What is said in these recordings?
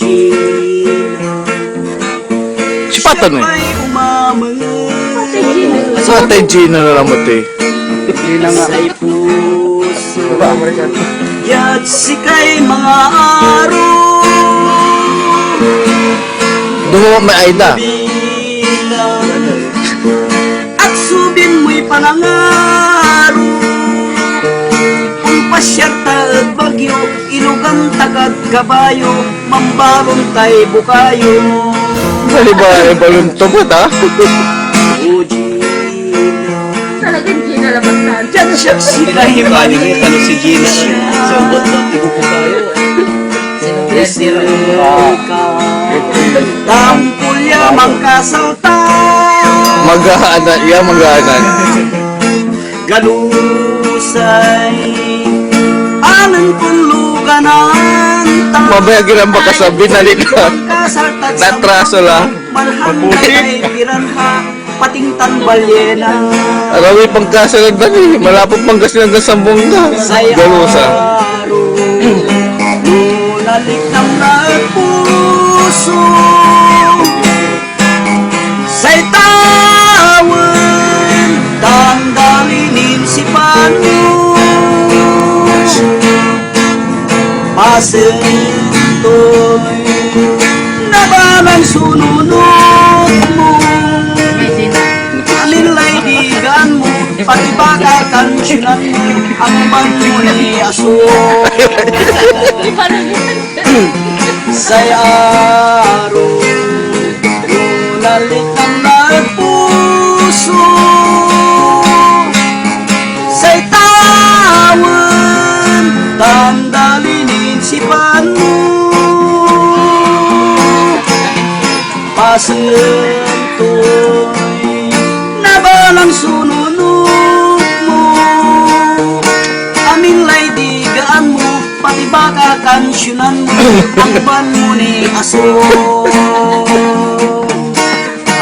Si Patan eh. Ay umamang Sa Ate Gina na lang mo te. Say puso Yat sikay mga araw Dumo may Aida. Bilang At subin mo'y panangaro Kung pasyarta at bagyo Ilugang tagad kabayo Mambalon tay bukayo Mali ba yung balon tubot ha? O Gina Talagang Gina labasan. Diyan siya sikay mani Ano si Gina? Sabot na, ibuko kayo. Tampulya mangkasalta Mag-aanan. Iya mag-aanan. Galusay Anan puluganan Mabayagin ang baka sa binalik ka. Natraso lang. Malhan kay tiranha Patingtan balyena Arawi pang kasalag na ni. Malapot pang kasi hanggang sambong na. Say Galusa. araw Nunalik ng puso Say tawan Tandalinin si Panos Pasentoy Nabalang sununod mo Alilay digan mo Pati baka kansyonan mo Ang banyo ni aso Say araw Nunalik ang nagpuso Say tawan Tandalinin si Pano Pasentoy Nabalang sununod mo Amin lay digaan mo Pati baka kansyonan mo Ang ban mo ni aso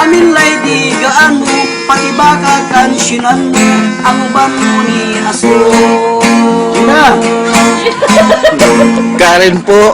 Amin lay digaan mo Pati baka kansyonan mo Ang ban mo ni aso Karen po.